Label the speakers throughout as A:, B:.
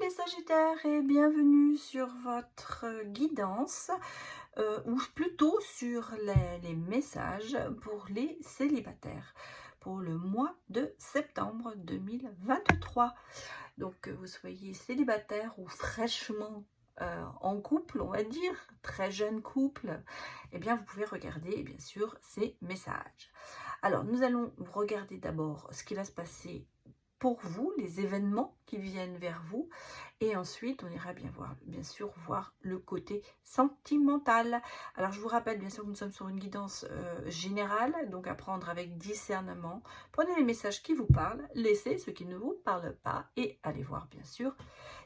A: les Sagittaires et bienvenue sur votre guidance ou plutôt sur les messages pour les célibataires pour le mois de septembre 2023. Donc que vous soyez célibataire ou fraîchement en couple, on va dire, très jeune couple, eh bien vous pouvez regarder bien sûr ces messages. Alors nous allons regarder d'abord ce qui va se passer pour vous, les événements qui viennent vers vous, et ensuite on ira bien sûr voir le côté sentimental. Alors je vous rappelle bien sûr que nous sommes sur une guidance générale, donc à prendre avec discernement. Prenez les messages qui vous parlent, laissez ceux qui ne vous parlent pas et allez voir bien sûr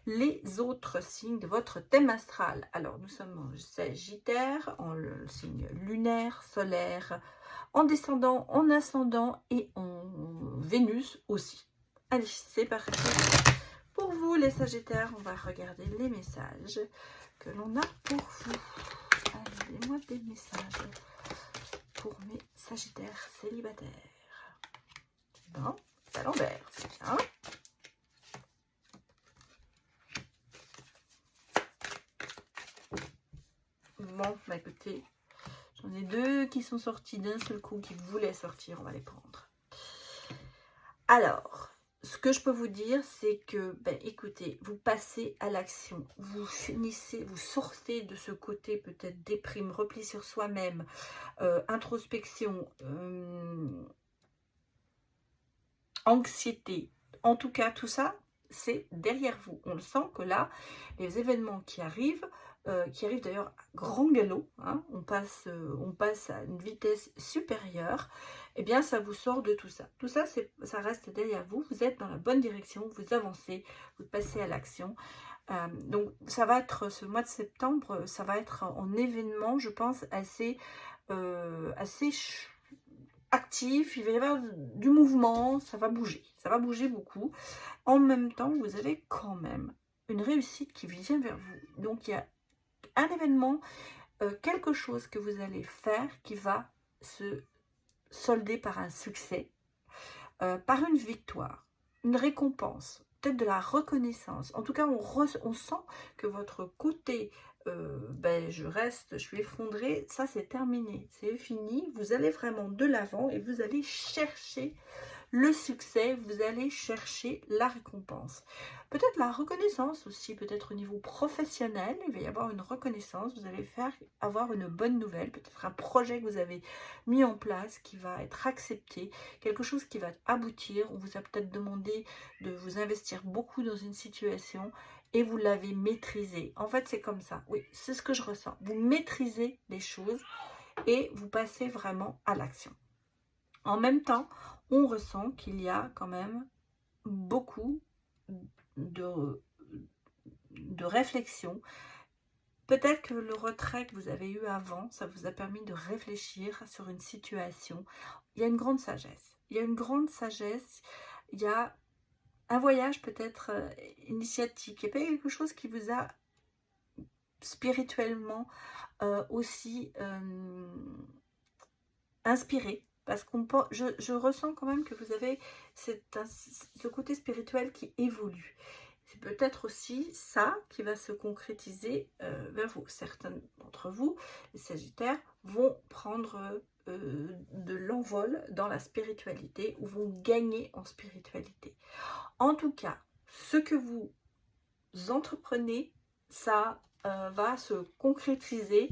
A: les autres signes de votre thème astral. Alors nous sommes en Sagittaire, en le signe lunaire, solaire, en descendant, en ascendant et en Vénus aussi. Allez, c'est parti. Pour vous, les Sagittaires, on va regarder les messages que l'on a pour vous. Allez, donnez-moi des messages pour mes Sagittaires célibataires. Bon, c'est à l'envers, c'est bien. Bon, bah écoutez, j'en ai deux qui sont sortis d'un seul coup, qui voulaient sortir, on va les prendre. Alors, ce que je peux vous dire, c'est que, écoutez, vous passez à l'action, vous finissez, vous sortez de ce côté peut-être déprime, repli sur soi-même, introspection, anxiété. En tout cas, tout ça, c'est derrière vous. On le sent que là, les événements qui arrivent d'ailleurs à grand galop, hein, on passe à une vitesse supérieure, eh bien ça vous sort de tout ça. Tout ça, ça reste derrière vous, vous êtes dans la bonne direction, vous avancez, vous passez à l'action. Donc ça va être, ce mois de septembre, ça va être en événement, je pense, assez actif, il va y avoir du mouvement, ça va bouger beaucoup. En même temps, vous avez quand même une réussite qui vient vers vous. Donc il y a un événement, quelque chose que vous allez faire qui va se solder par un succès, par une victoire, une récompense, peut-être de la reconnaissance. En tout cas, on sent que votre côté je suis effondrée, ça c'est terminé, c'est fini. Vous allez vraiment de l'avant et vous allez chercher le succès, vous allez chercher la récompense. Peut-être la reconnaissance aussi, peut-être au niveau professionnel, il va y avoir une reconnaissance, vous allez avoir une bonne nouvelle, peut-être un projet que vous avez mis en place qui va être accepté, quelque chose qui va aboutir. On vous a peut-être demandé de vous investir beaucoup dans une situation et vous l'avez maîtrisé. En fait, c'est comme ça, oui, c'est ce que je ressens. Vous maîtrisez les choses et vous passez vraiment à l'action. En même temps, on ressent qu'il y a quand même beaucoup de réflexion. Peut-être que le retrait que vous avez eu avant, ça vous a permis de réfléchir sur une situation. Il y a une grande sagesse. Il y a une grande sagesse. Il y a un voyage peut-être initiatique. Il y a peut-être quelque chose qui vous a spirituellement aussi inspiré. Parce je ressens quand même que vous avez ce côté spirituel qui évolue. C'est peut-être aussi ça qui va se concrétiser vers vous. Certains d'entre vous, les Sagittaires, vont prendre de l'envol dans la spiritualité ou vont gagner en spiritualité. En tout cas, ce que vous entreprenez, ça va se concrétiser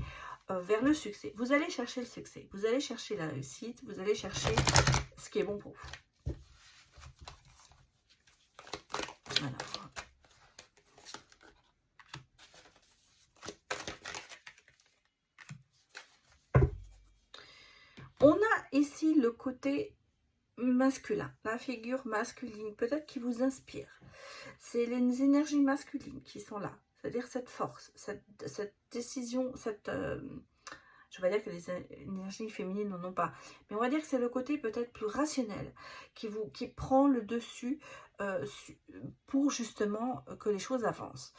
A: vers le succès. Vous allez chercher le succès, vous allez chercher la réussite, vous allez chercher ce qui est bon pour vous. Alors, on a ici le côté masculin, la figure masculine, peut-être qui vous inspire. C'est les énergies masculines qui sont là, c'est-à-dire cette force, cette décision, je vais dire que les énergies féminines n'en ont pas, mais on va dire que c'est le côté peut-être plus rationnel qui prend le dessus pour justement que les choses avancent.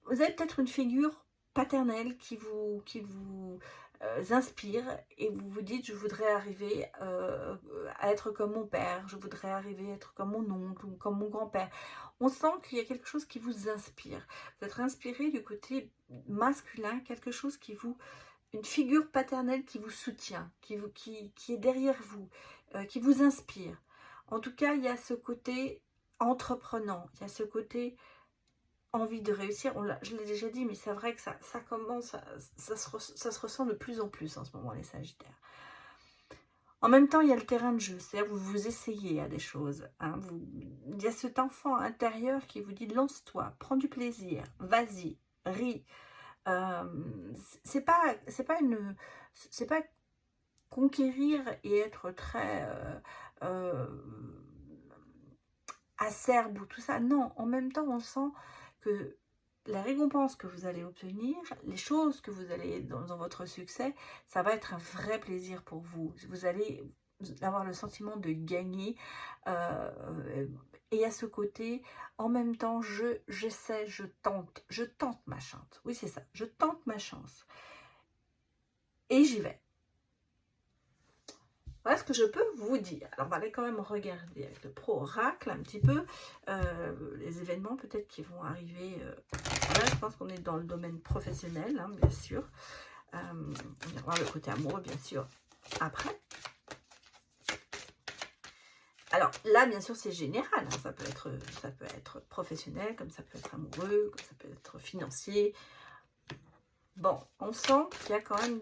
A: Vous avez peut-être une figure paternelle qui vous inspire et vous vous dites: «Je voudrais arriver à être comme mon père, je voudrais arriver à être comme mon oncle ou comme mon grand-père». On sent qu'il y a quelque chose qui vous inspire. Vous êtes inspiré du côté masculin, quelque chose qui vous une figure paternelle qui vous soutient, qui est derrière vous, qui vous inspire. En tout cas, il y a ce côté entreprenant, il y a ce côté envie de réussir. Je l'ai déjà dit, mais c'est vrai que ça commence, ça se ressent de plus en plus en ce moment, les Sagittaires. En même temps, il y a le terrain de jeu, c'est-à-dire vous vous essayez à des choses. Hein, il y a cet enfant intérieur qui vous dit: lance-toi, prends du plaisir, vas-y, ris. C'est pas conquérir et être très acerbe ou tout ça. Non, en même temps, on sent que la récompense que vous allez obtenir, les choses que vous allez dans votre succès, ça va être un vrai plaisir pour vous. Vous allez avoir le sentiment de gagner. Et à ce côté, en même temps, j'essaie, je tente ma chance. Oui, c'est ça, je tente ma chance. Et j'y vais. Voilà ce que je peux vous dire. Alors, on va aller quand même regarder avec le pro-oracle un petit peu les événements peut-être qui vont arriver. Là, je pense qu'on est dans le domaine professionnel, hein, bien sûr. On va voir le côté amoureux, bien sûr, après. Alors là, bien sûr, c'est général. Hein. Ça peut être professionnel, comme ça peut être amoureux, comme ça peut être financier. Bon, on sent qu'il y a quand même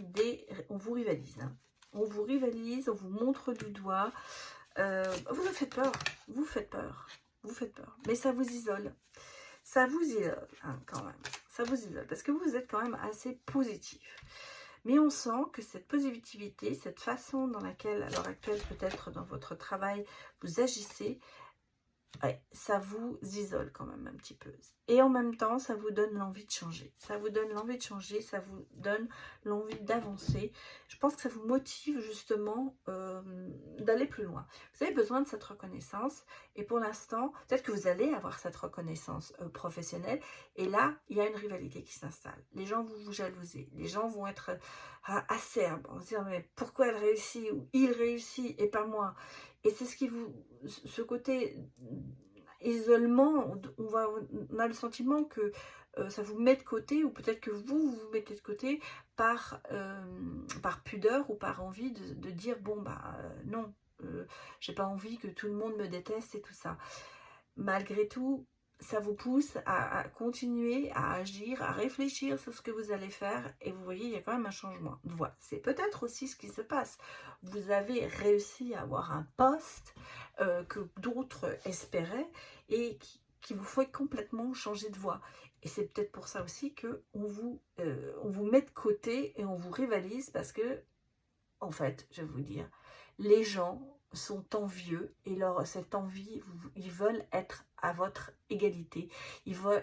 A: on vous rivalise. Hein. On vous rivalise, on vous montre du doigt. Vous nous faites peur. Vous faites peur. Vous faites peur. Mais ça vous isole. Ça vous isole, hein, quand même. Ça vous isole. Parce que vous êtes quand même assez positif. Mais on sent que cette positivité, cette façon dans laquelle, à l'heure actuelle, peut-être dans votre travail, vous agissez, ouais, ça vous isole quand même un petit peu. Et en même temps, ça vous donne l'envie de changer. Ça vous donne l'envie de changer, ça vous donne l'envie d'avancer. Je pense que ça vous motive justement d'aller plus loin. Vous avez besoin de cette reconnaissance. Et pour l'instant, peut-être que vous allez avoir cette reconnaissance professionnelle. Et là, il y a une rivalité qui s'installe. Les gens vont vous jalouser. Les gens vont être acerbes. On va se dire, mais pourquoi elle réussit ou il réussit et pas moi? Et c'est ce côté isolement, on a le sentiment que ça vous met de côté, ou peut-être que vous mettez de côté par pudeur ou par envie de dire, bon, bah non, j'ai pas envie que tout le monde me déteste et tout ça. Malgré tout, ça vous pousse à continuer, à agir, à réfléchir sur ce que vous allez faire. Et vous voyez, il y a quand même un changement de voie. C'est peut-être aussi ce qui se passe. Vous avez réussi à avoir un poste que d'autres espéraient et qui vous fait complètement changer de voie. Et c'est peut-être pour ça aussi qu'on vous met de côté et on vous rivalise parce que, en fait, je vais vous dire, les gens sont envieux et cette envie, ils veulent être à votre égalité, ils veulent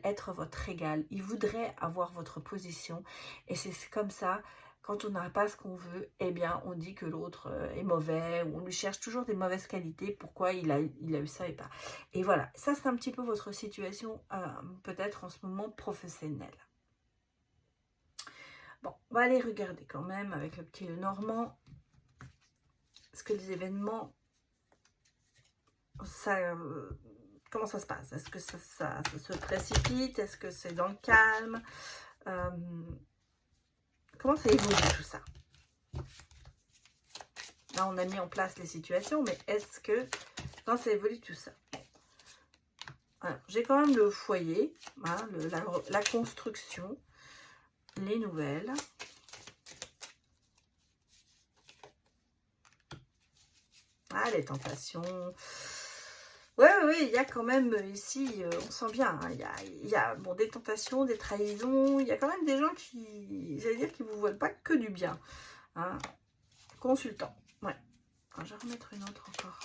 A: être votre égal, ils voudraient avoir votre position. Et c'est comme ça, quand on n'a pas ce qu'on veut, eh bien on dit que l'autre est mauvais, ou on lui cherche toujours des mauvaises qualités, pourquoi il a eu ça et pas. Et voilà, ça c'est un petit peu votre situation peut-être en ce moment professionnelle. Bon, on va aller regarder quand même avec le petit Lenormand. Est-ce que les événements, comment ça se passe? Est-ce que ça se précipite? Est-ce que c'est dans le calme? Comment ça évolue tout ça? Là, on a mis en place les situations, mais est-ce que quand ça évolue tout ça? J'ai quand même le foyer, hein, la construction, les nouvelles. Ah, les tentations. Oui, il y a quand même ici, on sent bien, hein, il y a bon, des tentations, des trahisons, il y a quand même des gens qui, j'allais dire, qui vous veulent pas que du bien. Hein. Consultant, ouais. Alors, je vais remettre une autre encore.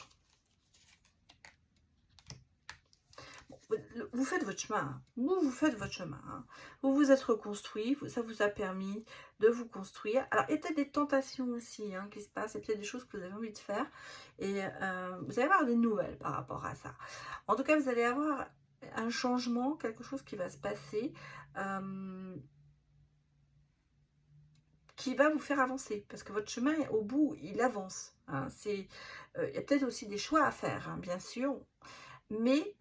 A: Vous faites votre chemin, hein. Vous faites votre chemin, hein. Vous vous êtes reconstruit, ça vous a permis de vous construire. Alors, il y a peut-être des tentations aussi hein, qui se passent, il y a peut-être des choses que vous avez envie de faire, et vous allez avoir des nouvelles par rapport à ça. En tout cas, vous allez avoir un changement, quelque chose qui va se passer, qui va vous faire avancer, parce que votre chemin, au bout, il avance. Hein. Il y a peut-être aussi des choix à faire, hein, bien sûr, mais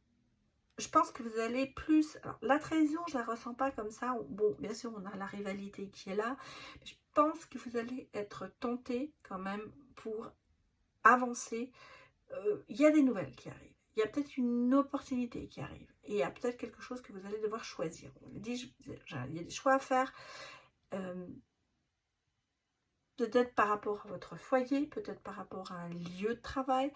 A: je pense que vous allez plus... Alors, la trahison, je ne la ressens pas comme ça. Bon, bien sûr, on a la rivalité qui est là, mais je pense que vous allez être tenté quand même pour avancer. Il y a des nouvelles qui arrivent. Il y a peut-être une opportunité qui arrive. Et il y a peut-être quelque chose que vous allez devoir choisir. On me dit, il y a des choix à faire. Peut-être par rapport à votre foyer, peut-être par rapport à un lieu de travail.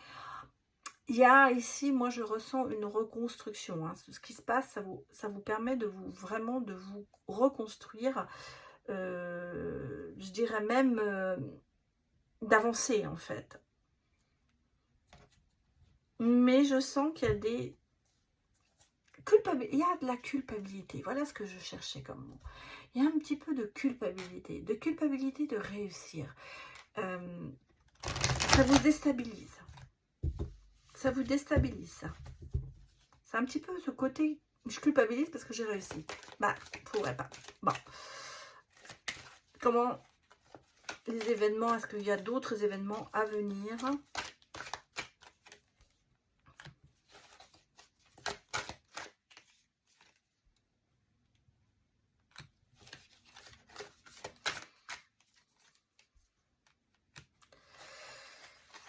A: Il y a ici, moi je ressens une reconstruction. Hein. Ce qui se passe, ça vous permet de vraiment de vous reconstruire. Je dirais même d'avancer en fait. Mais je sens qu'il y a des culpabilités. Il y a de la culpabilité. Voilà ce que je cherchais comme mot. Il y a un petit peu de culpabilité de réussir. Ça vous déstabilise. Ça vous déstabilise. C'est un petit peu ce côté, je culpabilise parce que j'ai réussi. Bah, pourrait pas. Bon. Comment les événements, est-ce qu'il y a d'autres événements à venir?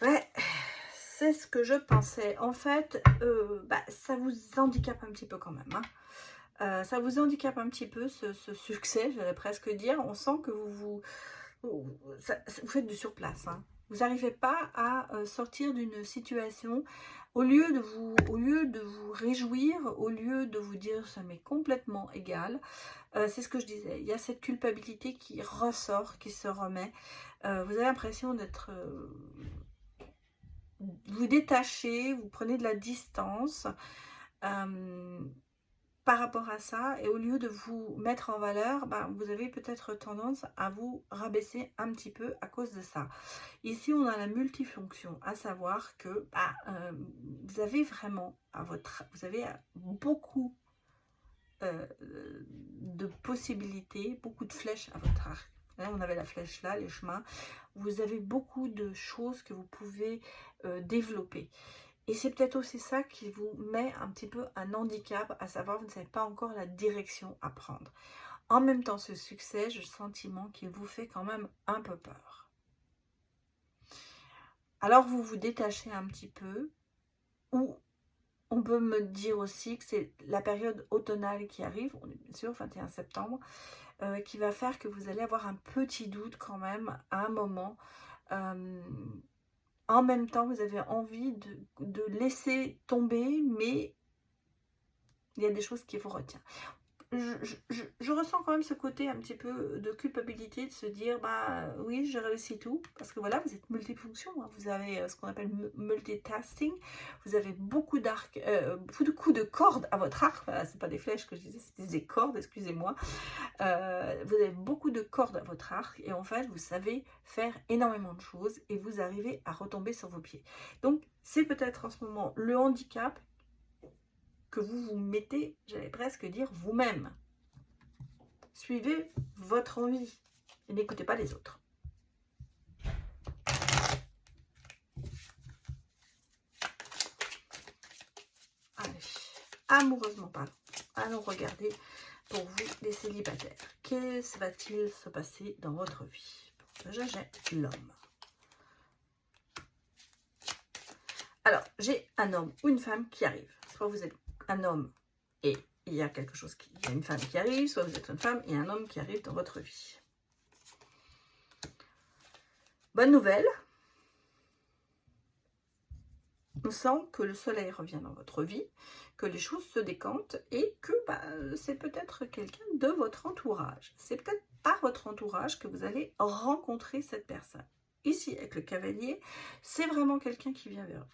A: Ouais, c'est ce que je pensais. En fait, ça vous handicape un petit peu quand même. Hein. Ça vous handicape un petit peu ce succès, j'allais presque dire. On sent que vous faites du surplace. Hein. Vous n'arrivez pas à sortir d'une situation. Au lieu de vous réjouir, au lieu de vous dire ça m'est complètement égal, c'est ce que je disais. Il y a cette culpabilité qui ressort, qui se remet. Vous avez l'impression d'être... vous détachez, vous prenez de la distance par rapport à ça, et au lieu de vous mettre en valeur, vous avez peut-être tendance à vous rabaisser un petit peu à cause de ça. Ici, on a la multifonction, à savoir que vous avez vraiment vous avez beaucoup de possibilités, beaucoup de flèches à votre arc. Là, on avait la flèche là, les chemins. Vous avez beaucoup de choses que vous pouvez développer. Et c'est peut-être aussi ça qui vous met un petit peu un handicap, à savoir vous ne savez pas encore la direction à prendre. En même temps, ce succès, j'ai le sentiment qu'il vous fait quand même un peu peur. Alors vous vous détachez un petit peu, ou on peut me dire aussi que c'est la période automnale qui arrive, on est bien sûr 21 septembre, qui va faire que vous allez avoir un petit doute quand même à un moment. En même temps, vous avez envie de laisser tomber, mais il y a des choses qui vous retiennent. Je ressens quand même ce côté un petit peu de culpabilité, de se dire, oui, j'ai réussi tout. Parce que voilà, vous êtes multifonction, hein, vous avez ce qu'on appelle multitasking. Vous avez beaucoup d'arcs, beaucoup de coups de cordes à votre arc. Voilà, c'est pas des flèches que je disais, c'était des cordes, excusez-moi. Vous avez beaucoup de cordes à votre arc. Et en fait, vous savez faire énormément de choses. Et vous arrivez à retomber sur vos pieds. Donc, c'est peut-être en ce moment le handicap que vous vous mettez, j'allais presque dire, vous-même. Suivez votre envie et n'écoutez pas les autres. Allez, amoureusement parlant, allons regarder pour vous les célibataires. Qu'est-ce va-t-il se passer dans votre vie? Déjà, j'ai l'homme. Alors, j'ai un homme ou une femme qui arrive. Soit vous êtes un homme et il y a quelque chose il y a une femme qui arrive, soit vous êtes une femme et un homme qui arrive dans votre vie. Bonne nouvelle. On sent que le soleil revient dans votre vie, que les choses se décantent et que c'est peut-être quelqu'un de votre entourage. C'est peut-être par votre entourage que vous allez rencontrer cette personne. Ici, avec le cavalier, c'est vraiment quelqu'un qui vient vers vous.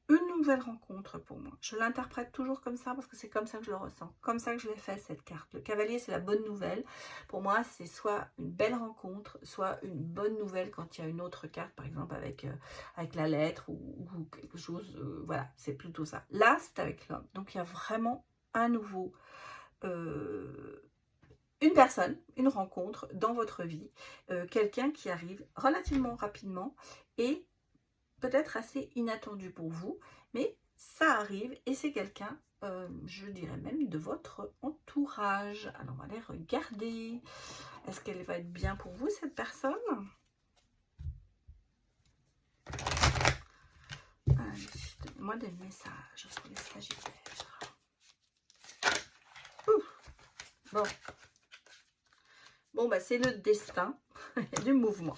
A: Une nouvelle rencontre pour moi. Je l'interprète toujours comme ça parce que c'est comme ça que je le ressens. Comme ça que je l'ai fait cette carte. Le cavalier, c'est la bonne nouvelle. Pour moi, c'est soit une belle rencontre, soit une bonne nouvelle quand il y a une autre carte, par exemple avec la lettre ou quelque chose. Voilà, c'est plutôt ça. Là, c'est avec l'homme. Donc, il y a vraiment un nouveau... une personne, une rencontre dans votre vie, quelqu'un qui arrive relativement rapidement et peut-être assez inattendu pour vous, mais ça arrive et c'est quelqu'un, je dirais même de votre entourage. Alors on va aller regarder. Est-ce qu'elle va être bien pour vous, cette personne? Allez, donnez-moi des messages pour les Sagittaires. Bon. Bon, bah c'est le destin. Il y a du mouvement.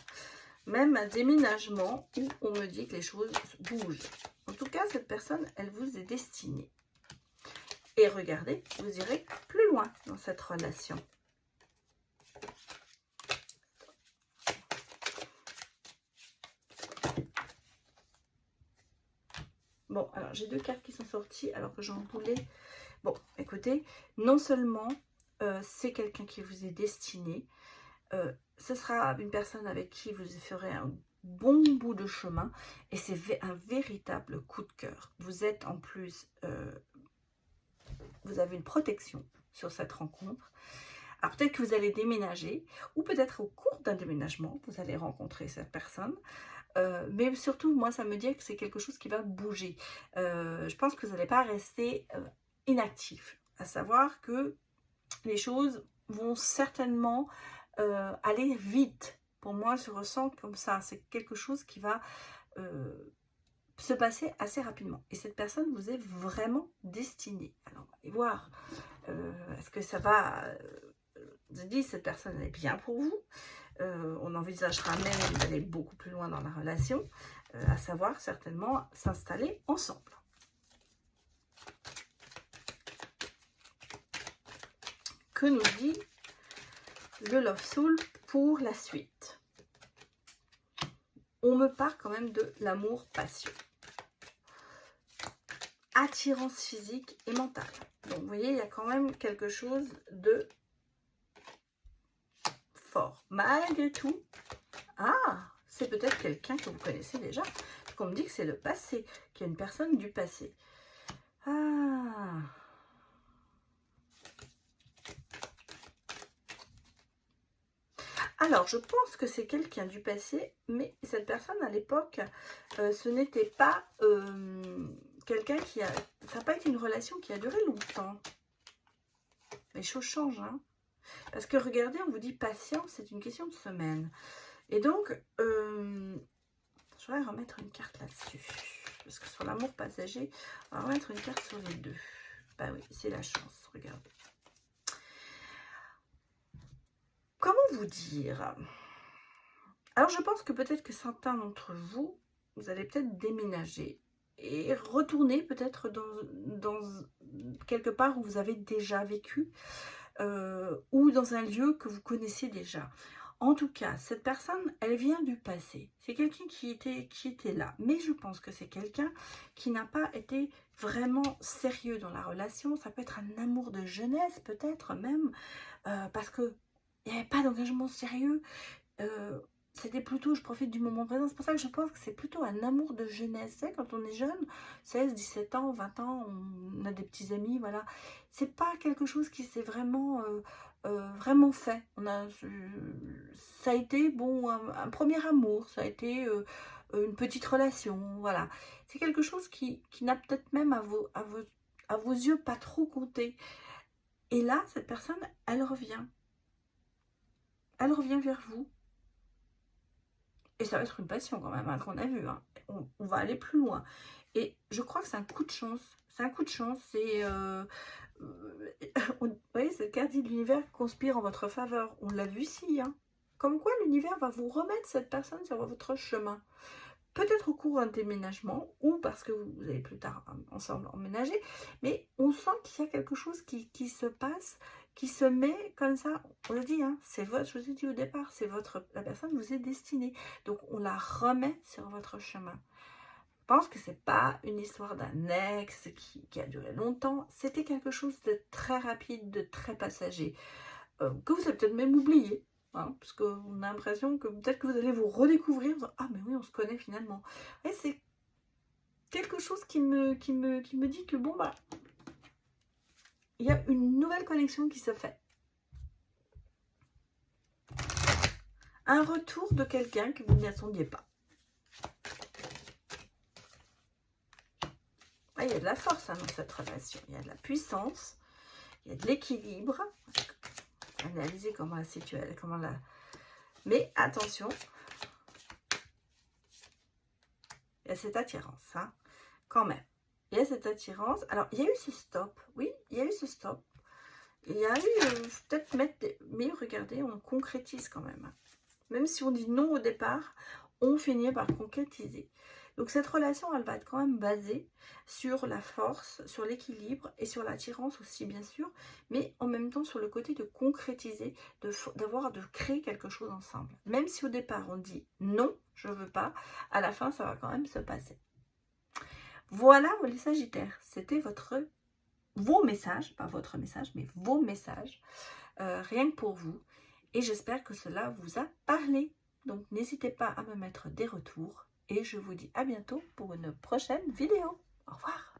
A: Même un déménagement où on me dit que les choses bougent. En tout cas, cette personne, elle vous est destinée. Et regardez, vous irez plus loin dans cette relation. Bon, alors j'ai deux cartes qui sont sorties alors que j'en voulais. Bon, écoutez, non seulement c'est quelqu'un qui vous est destiné, ce sera une personne avec qui vous ferez un bon bout de chemin et c'est un véritable coup de cœur. Vous êtes en plus, vous avez une protection sur cette rencontre. Alors peut-être que vous allez déménager ou peut-être au cours d'un déménagement, vous allez rencontrer cette personne. Mais surtout, moi, ça me dit que c'est quelque chose qui va bouger. Je pense que vous n'allez pas rester inactif. À savoir que les choses vont certainement aller vite. Pour moi, je ressens comme ça. C'est quelque chose qui va se passer assez rapidement. Et cette personne vous est vraiment destinée. Alors, on va aller voir. Est-ce que ça va... je dis, cette personne est bien pour vous. On envisagera même d'aller beaucoup plus loin dans la relation, à savoir certainement s'installer ensemble. Que nous dit le Love Soul pour la suite? On me parle quand même de l'amour-passion. Attirance physique et mentale. Donc vous voyez, il y a quand même quelque chose de fort. Malgré tout, c'est peut-être quelqu'un que vous connaissez déjà. Parce qu'on me dit que c'est le passé, qu'il y a une personne du passé. Alors, je pense que c'est quelqu'un du passé, mais cette personne, à l'époque, ce n'était pas quelqu'un qui a... Ça n'a pas été une relation qui a duré longtemps. Les choses changent, hein. Parce que, regardez, on vous dit patience, c'est une question de semaine. Et donc, je vais remettre une carte là-dessus. Parce que sur l'amour passager, on va remettre une carte sur les deux. Bah oui, c'est la chance, regardez. Comment vous dire? Alors, je pense que peut-être que certains d'entre vous, vous allez peut-être déménager et retourner peut-être dans quelque part où vous avez déjà vécu ou dans un lieu que vous connaissez déjà. En tout cas, cette personne, elle vient du passé. C'est quelqu'un qui était là. Mais je pense que c'est quelqu'un qui n'a pas été vraiment sérieux dans la relation. Ça peut être un amour de jeunesse, peut-être même, parce que il n'y avait pas d'engagement sérieux. C'était plutôt, je profite du moment présent. C'est pour ça que je pense que c'est plutôt un amour de jeunesse. C'est quand on est jeune, 16, 17 ans, 20 ans, on a des petits amis, voilà. C'est pas quelque chose qui s'est vraiment, vraiment fait. Ça a été, bon, un premier amour, ça a été une petite relation, voilà. C'est quelque chose qui n'a peut-être même à vos yeux pas trop compté. Et là, cette personne, elle revient. Elle revient vers vous. Et ça va être une passion quand même, hein, qu'on a vu. Hein. On va aller plus loin. Et je crois que c'est un coup de chance. C'est un coup de chance. C'est... vous voyez, cette carte dit l'univers conspire en votre faveur. On l'a vu ici. Hein. Comme quoi l'univers va vous remettre cette personne sur votre chemin. Peut-être au cours d'un déménagement ou parce que vous allez plus tard ensemble emménager. Mais on sent qu'il y a quelque chose qui se passe, qui se met comme ça. On le dit, hein, c'est votre, je vous ai dit au départ, c'est la personne vous est destinée. Donc on la remet sur votre chemin. Je pense que c'est pas une histoire d'un ex qui a duré longtemps. C'était quelque chose de très rapide, de très passager. Que vous avez peut-être même oublié. Hein, parce qu'on a l'impression que peut-être que vous allez vous redécouvrir. Ah mais oui, on se connaît finalement. Et c'est quelque chose qui me dit que bon bah, il y a une nouvelle connexion qui se fait. un retour de quelqu'un que vous n'attendiez pas. Ah, il y a de la force dans cette relation, il y a de la puissance, il y a de l'équilibre. Analysez comment la situation, mais attention, il y a cette attirance, hein, quand même. Il y a cette attirance. Alors, il y a eu ce stop, oui, il y a eu ce stop. Il y a eu, peut-être mettre, mais regardez, on concrétise quand même. Même si on dit non au départ, on finit par concrétiser. Donc cette relation, elle va être quand même basée sur la force, sur l'équilibre et sur l'attirance aussi, bien sûr, mais en même temps sur le côté de concrétiser, de créer quelque chose ensemble. Même si au départ, on dit non, je veux pas, à la fin, ça va quand même se passer. Voilà, les Sagittaires, c'était vos messages, pas votre message, mais vos messages, rien que pour vous. Et j'espère que cela vous a parlé. Donc, n'hésitez pas à me mettre des retours. Et je vous dis à bientôt pour une prochaine vidéo. Au revoir.